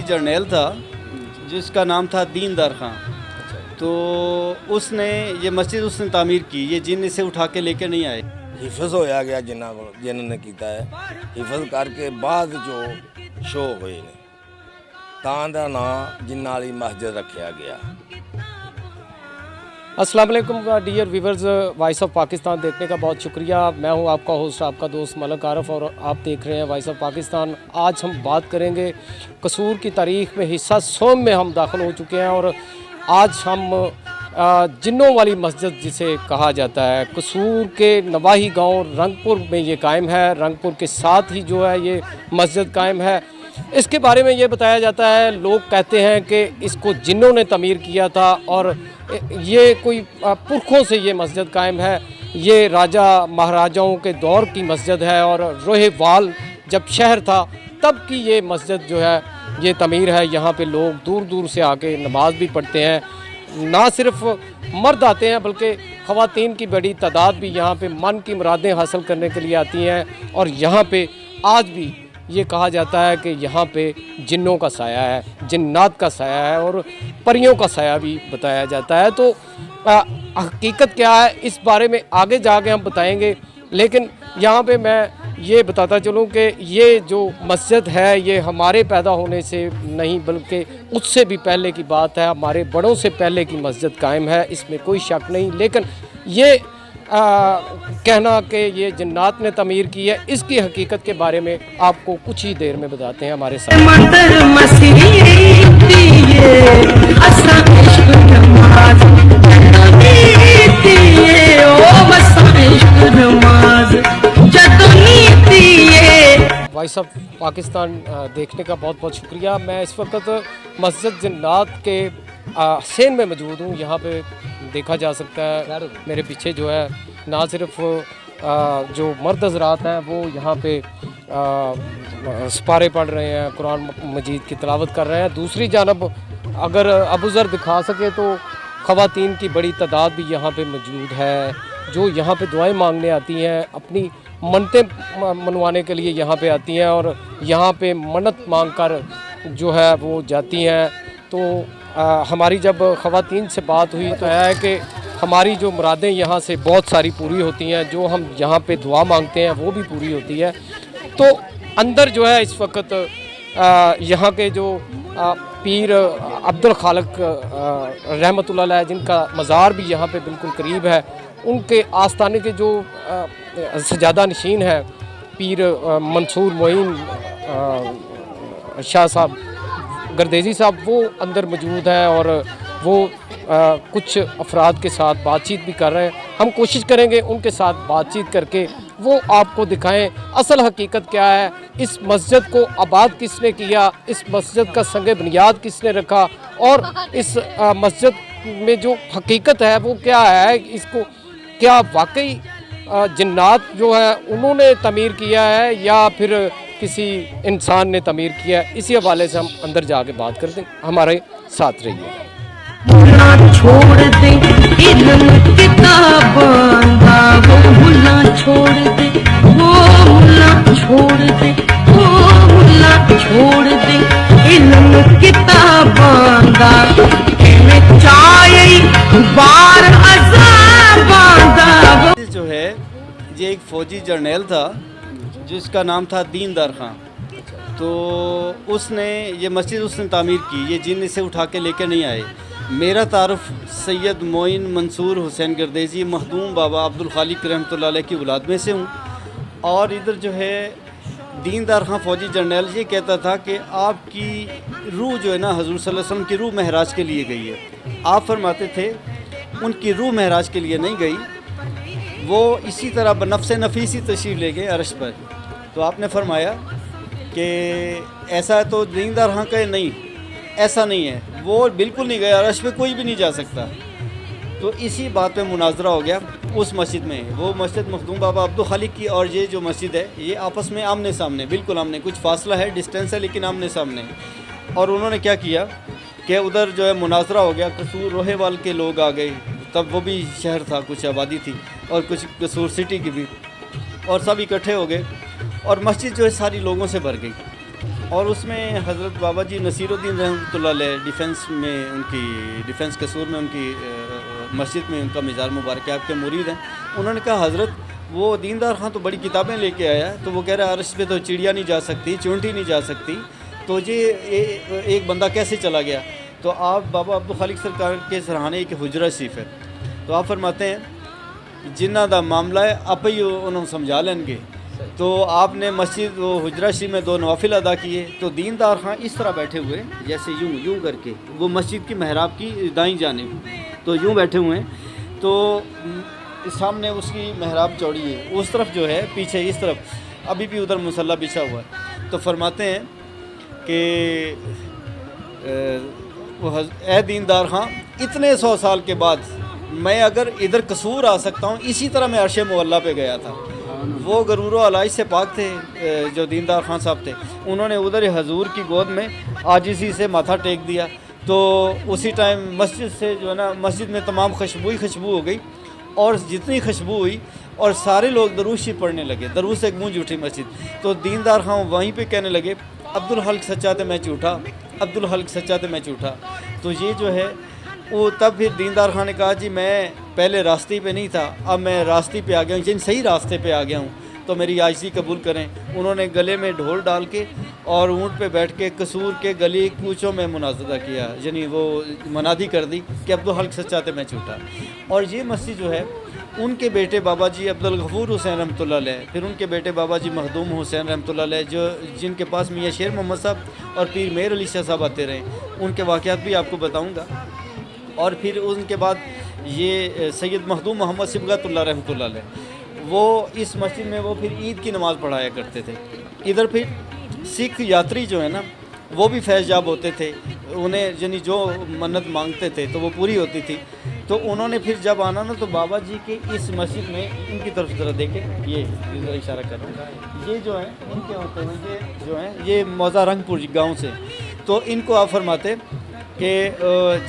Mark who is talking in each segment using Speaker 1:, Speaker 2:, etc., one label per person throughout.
Speaker 1: جرنیل تھا جس کا نام تھا دیندار خان، تو اس نے یہ مسجد اس نے تعمیر کی، یہ جن اسے اٹھا کے لے کے نہیں آئے۔
Speaker 2: حفظ ہویا گیا جنہوں نے کیتا ہے، حفظ کر کے بعد جو شو ہوئے نے تاں دا نام جنہ والی مسجد رکھیا گیا۔
Speaker 3: السلام علیکم dear viewers, voice of Pakistan دیکھنے کا بہت شکریہ۔ میں ہوں آپ کا ہوسٹ، آپ کا دوست ملک عارف، اور آپ دیکھ رہے ہیں وائس آف پاکستان۔ آج ہم بات کریں گے قصور کی تاریخ میں حصہ سوم میں ہم داخل ہو چکے ہیں، اور آج ہم جنوں والی مسجد جسے کہا جاتا ہے، قصور کے نواحی گاؤں رنگپور میں یہ قائم ہے۔ رنگپور کے ساتھ ہی جو ہے یہ مسجد قائم ہے۔ اس کے بارے میں یہ بتایا جاتا ہے، لوگ کہتے ہیں کہ اس کو جنوں نے تعمیر کیا تھا، اور یہ کوئی پرکھوں سے یہ مسجد قائم ہے۔ یہ راجہ مہاراجاؤں کے دور کی مسجد ہے، اور روہے وال جب شہر تھا تب کی یہ مسجد جو ہے یہ تعمیر ہے۔ یہاں پہ لوگ دور دور سے آ کے نماز بھی پڑھتے ہیں، نہ صرف مرد آتے ہیں بلکہ خواتین کی بڑی تعداد بھی یہاں پہ من کی مرادیں حاصل کرنے کے لیے آتی ہیں۔ اور یہاں پہ آج بھی یہ کہا جاتا ہے کہ یہاں پہ جنوں کا سایہ ہے، جنات کا سایہ ہے، اور پریوں کا سایہ بھی بتایا جاتا ہے۔ تو حقیقت کیا ہے اس بارے میں آگے جا کے ہم بتائیں گے، لیکن یہاں پہ میں یہ بتاتا چلوں کہ یہ جو مسجد ہے یہ ہمارے پیدا ہونے سے نہیں بلکہ اس سے بھی پہلے کی بات ہے، ہمارے بڑوں سے پہلے کی مسجد قائم ہے، اس میں کوئی شک نہیں۔ لیکن یہ کہنا کہ یہ جنات نے تعمیر کی ہے، اس کی حقیقت کے بارے میں آپ کو کچھ ہی دیر میں بتاتے ہیں ہمارے ساتھ۔ وائس آف پاکستان دیکھنے کا بہت بہت شکریہ۔ میں اس وقت مسجد جنات کے حسین میں موجود ہوں۔ یہاں پہ دیکھا جا سکتا ہے میرے پیچھے جو ہے نہ صرف جو مرد حضرات ہیں وہ یہاں پہ سپارے پڑھ رہے ہیں، قرآن مجید کی تلاوت کر رہے ہیں، دوسری جانب اگر ابو ذر دکھا سکے تو خواتین کی بڑی تعداد بھی یہاں پہ موجود ہے، جو یہاں پہ دعائیں مانگنے آتی ہیں، اپنی منتیں منوانے کے لیے یہاں پہ آتی ہیں، اور یہاں پہ منت مانگ کر جو ہے وہ جاتی ہیں۔ تو ہماری جب خواتین سے بات ہوئی تو ہے کہ ہماری جو مرادیں یہاں سے بہت ساری پوری ہوتی ہیں، جو ہم یہاں پہ دعا مانگتے ہیں وہ بھی پوری ہوتی ہے۔ تو اندر جو ہے اس وقت یہاں کے جو پیر عبدالخالق رحمۃ اللہ علیہ، جن کا مزار بھی یہاں پہ بالکل قریب ہے، ان کے آستانے کے جو سجادہ نشین ہے پیر منصور معین شاہ صاحب گردیزی صاحب، وہ اندر موجود ہیں، اور وہ کچھ افراد کے ساتھ بات چیت بھی کر رہے ہیں۔ ہم کوشش کریں گے ان کے ساتھ بات چیت کر کے وہ آپ کو دکھائیں اصل حقیقت کیا ہے، اس مسجد کو آباد کس نے کیا، اس مسجد کا سنگ بنیاد کس نے رکھا، اور اس مسجد میں جو حقیقت ہے وہ کیا ہے، اس کو کیا واقعی جنات جو ہے انہوں نے تعمیر کیا ہے یا پھر کسی انسان نے تعمیر کیا ہے۔ اسی حوالے سے ہم اندر جا کے بات کرتے ہیں، ہمارے ساتھ رہیے۔
Speaker 4: چھوڑ دے علم کتاباں دا، وہ ملا چھوڑ دے، وہ ملا چھوڑ دے، وہ ملا چھوڑ دے علم کتاباں دا، میں چاہیے بار عذاباں دا۔
Speaker 1: جو ہے یہ ایک فوجی جرنیل تھا جس کا نام تھا دیندار خان، تو اس نے یہ مسجد اس نے تعمیر کی، یہ جن اسے اٹھا کے لے کے نہیں آئے۔ میرا تعارف سید معین منصور حسین گردیزی مخدوم بابا عبدالخالق رحمۃ اللہ علیہ کی اولاد میں سے ہوں۔ اور ادھر جو ہے دیندار خان فوجی جرنیل یہ کہتا تھا کہ آپ کی روح جو ہے نا، حضور صلی اللہ علیہ وسلم کی روح معراج کے لیے گئی ہے۔ آپ فرماتے تھے ان کی روح معراج کے لیے نہیں گئی، وہ اسی طرح بنفس نفیسی تشریف لے گئے عرش پر۔ تو آپ نے فرمایا کہ ایسا ہے تو دیندار خان کہے نہیں، ایسا نہیں ہے، وہ بالکل نہیں گیا، عرش پہ کوئی بھی نہیں جا سکتا۔ تو اسی بات پہ مناظرہ ہو گیا اس مسجد میں۔ وہ مسجد مخدوم بابا عبدالخالق کی اور یہ جو مسجد ہے یہ آپس میں آمنے سامنے، بالکل آمنے، کچھ فاصلہ ہے، ڈسٹینس ہے، لیکن آمنے سامنے۔ اور انہوں نے کیا کیا کہ ادھر جو ہے مناظرہ ہو گیا، قصور روہے وال کے لوگ آ گئے، تب وہ بھی شہر تھا، کچھ آبادی تھی، اور کچھ قصور سٹی کی بھی، اور سب اکٹھے ہو گئے، اور مسجد جو ہے ساری لوگوں سے بھر گئی۔ اور اس میں حضرت بابا جی نصیر الدین رحمۃ اللہ علیہ ڈیفنس قصور میں ان کی مسجد میں ان کا مزار مبارک ہے، آپ کے مرید ہیں. انہوں نے کہا حضرت وہ دیندار خان تو بڑی کتابیں لے کے آیا، تو وہ کہہ رہا ہے عرش پہ تو چڑیا نہیں جا سکتی، چونٹی نہیں جا سکتی، تو یہ ایک بندہ کیسے چلا گیا؟ تو آپ بابا عبدالخالق سرکار کے سرحانے ایک حجرہ شریف ہے، تو آپ فرماتے ہیں جنہ دا معاملہ ہے آپ ہی انہوں سمجھا لیں گے. تو آپ نے مسجد و حجرہ شریف میں 2 نوافل ادا کیے. تو دیندار خان اس طرح بیٹھے ہوئے جیسے یوں کر کے، وہ مسجد کی محراب کی دائیں جانب تو یوں بیٹھے ہوئے ہیں، تو سامنے اس کی محراب چوڑی ہے، اس طرف جو ہے پیچھے اس طرف ابھی بھی ادھر مصلی بچھا ہوا ہے. تو فرماتے ہیں کہ اے دیندار خان اتنے 100 سال کے بعد میں اگر ادھر قصور آ سکتا ہوں، اسی طرح میں عرش معلیٰ پہ گیا تھا. وہ غرور و علائش سے پاک تھے جو دیندار خان صاحب تھے. انہوں نے ادھر حضور کی گود میں عاجزی سے ماتھا ٹیک دیا. تو اسی ٹائم مسجد سے جو ہے نا، مسجد میں تمام خوشبو ہو گئی، اور جتنی خوشبو ہوئی اور سارے لوگ درود شریف پڑھنے لگے، درود سے گونج اٹھی مسجد. تو دیندار خان وہیں پہ کہنے لگے عبدالحق سچا تھے میں جھوٹا، عبدالحق سچا تھے میں جھوٹا. تو یہ جو ہے وہ تب پھر دیندار خان نے کہا جی میں پہلے راستے پہ نہیں تھا، اب میں راستے پہ آ گیا ہوں، جن صحیح راستے پہ آ گیا ہوں، تو میری عاجزی قبول کریں. انہوں نے گلے میں ڈھول ڈال کے اور اونٹ پہ بیٹھ کے قصور کے گلی کوچوں میں مناظرہ کیا، یعنی وہ منادی کر دی کہ عبدالحق سچا تھے میں جھوٹا. اور یہ مسجد جو ہے ان کے بیٹے بابا جی عبدالغفور حسین رحمۃ اللہ علیہ، پھر ان کے بیٹے بابا جی مخدوم حسین رحمۃ اللہ علیہ، جن کے پاس میاں شیر محمد صاحب اور پیر میر علی شاہ صاحب آتے رہے، ان کے واقعات بھی آپ کو بتاؤں گا. اور پھر ان کے بعد یہ سید مخدوم محمد صبغت اللہ رحمۃ اللہ علیہ، وہ اس مسجد میں وہ پھر عید کی نماز پڑھایا کرتے تھے. ادھر پھر سکھ یاتری جو ہے نا وہ بھی فیض یاب ہوتے تھے، انہیں یعنی جو منت مانگتے تھے تو وہ پوری ہوتی تھی. تو انہوں نے پھر جب آنا نا تو بابا جی کے اس مسجد میں ان کی طرف ذرا دیکھیں، یہ ذرا اشارہ کر رہا ہوں، یہ جو ہیں ان کے ہوتے ہیں، یہ جو ہیں یہ موزہ رنگ پور گاؤں سے. تو ان کو آپ فرماتے کہ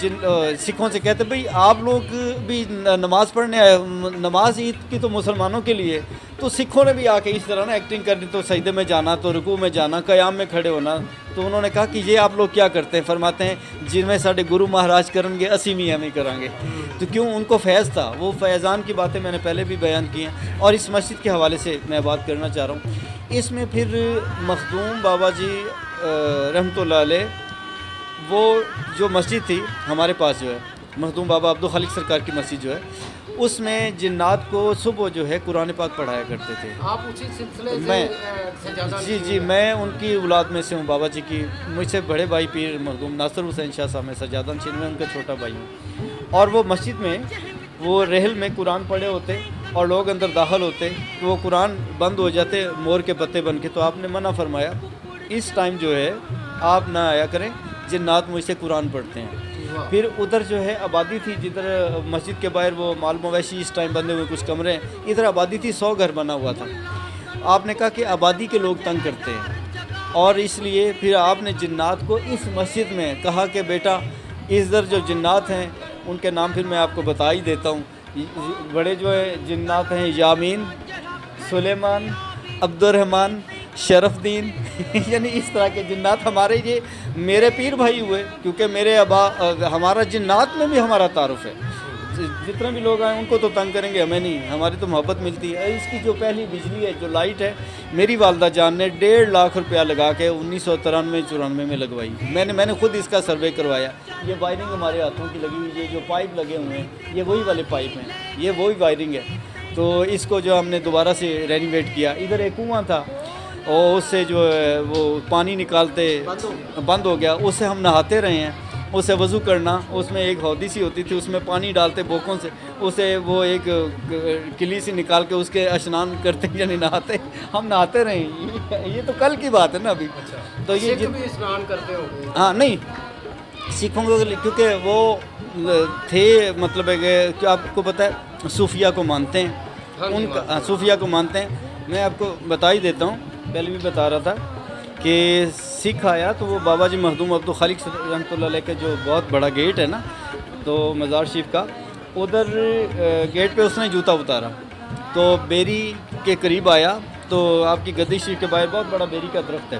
Speaker 1: جن سکھوں سے کہتے بھئی آپ لوگ بھی نماز پڑھنے آئے، نماز عید کی تو مسلمانوں کے لیے، تو سکھوں نے بھی آ کے اس طرح نا ایکٹنگ کر دی، تو سجدے میں جانا، تو رکوع میں جانا، قیام میں کھڑے ہونا. تو انہوں نے کہا کہ یہ آپ لوگ کیا کرتے ہیں؟ فرماتے ہیں جن میں ساڈے گرو مہاراج کریں گے اسی بھی ہمیں کریں گے. تو کیوں؟ ان کو فیض تھا، وہ فیضان کی باتیں میں نے پہلے بھی بیان کی ہیں. اور اس مسجد کے حوالے سے میں بات کرنا چاہ رہا ہوں. اس میں پھر مخدوم بابا جی رحمۃ اللہ علیہ، وہ جو مسجد تھی ہمارے پاس جو ہے مخدوم بابا عبدالخالق سرکار کی مسجد جو ہے، اس میں جنات کو صبح جو ہے قرآن پاک پڑھایا کرتے تھے.
Speaker 3: آپ اسی سلسلے سے
Speaker 1: میں
Speaker 3: سجادہ
Speaker 1: جی میں ان کی اولاد میں سے ہوں. بابا جی کی مجھ سے بڑے بھائی پیر مخدوم ناصر حسین شاہ صاحب میں سجادہ نشین میں ان کا چھوٹا بھائی ہوں. اور وہ مسجد میں وہ رحل میں قرآن پڑھے ہوتے اور لوگ اندر داخل ہوتے تو وہ قرآن بند ہو جاتے مور کے پتے بن کے. تو آپ نے منع فرمایا اس ٹائم جو ہے آپ نہ آیا کریں، جنات مجھ سے قرآن پڑھتے ہیں. پھر ادھر جو ہے آبادی تھی، جدھر مسجد کے باہر وہ مال مویشی اس ٹائم بندے ہوئے کچھ کمرے ہیں، ادھر آبادی تھی، 100 گھر بنا ہوا تھا. آپ نے کہا کہ آبادی کے لوگ تنگ کرتے ہیں، اور اس لیے پھر آپ نے جنات کو اس مسجد میں کہا کہ بیٹا ادھر جو جنات ہیں ان کے نام پھر میں آپ کو بتا ہی دیتا ہوں. بڑے جو ہے جنات ہیں یامین، سلیمان، عبد الرحمن، شرف دین یعنی اس طرح کے جنات ہمارے یہ میرے پیر بھائی ہوئے، کیونکہ میرے ابا ہمارا جنات میں بھی ہمارا تعارف ہے. جتنے بھی لوگ آئیں ان کو تو تنگ کریں گے، ہمیں نہیں، ہماری تو محبت ملتی ہے. اس کی جو پہلی بجلی ہے، جو لائٹ ہے، میری والدہ جان نے 1.5 لاکھ روپیہ لگا کے 1993-94 میں لگوائی. میں نے خود اس کا سروے کروایا. یہ وائرنگ ہمارے ہاتھوں کی لگی ہوئی ہے، جو پائپ لگے ہوئے ہیں یہ وہی والے پائپ ہیں، یہ وہی وائرنگ ہے. تو اس کو جو ہم نے دوبارہ سے رینویٹ کیا. ادھر ایک کنواں تھا اور اس سے جو ہے وہ پانی نکالتے بند ہو گیا، اس سے ہم نہاتے رہے ہیں. اسے وضو کرنا، اس میں ایک ہودی سی ہوتی تھی، اس میں پانی ڈالتے بوکوں سے، اسے وہ ایک کلی سی نکال کے اس کے اشنان کرتے یعنی نہاتے. ہم نہاتے رہے ہیں. یہ تو کل کی بات ہے نا ابھی. تو یہ
Speaker 3: بھی اسنان کرتے ہو؟
Speaker 1: ہاں نہیں، سکھوں کو کیونکہ وہ تھے مطلب ہے کہ آپ کو پتہ ہے صوفیہ کو مانتے ہیں، ان کا صوفیہ کو مانتے ہیں. میں آپ کو بتا ہی دیتا ہوں، پہلے بھی بتا رہا تھا کہ سکھ آیا تو وہ بابا جی مخدوم عبدالخالق رحمۃ اللہ علیہ کا جو بہت بڑا گیٹ ہے نا تو مزار شریف کا، ادھر گیٹ پہ اس نے جوتا اتارا تو بیری کے قریب آیا تو آپ کی گدی شریف کے باہر بہت بڑا بیری کا درخت ہے.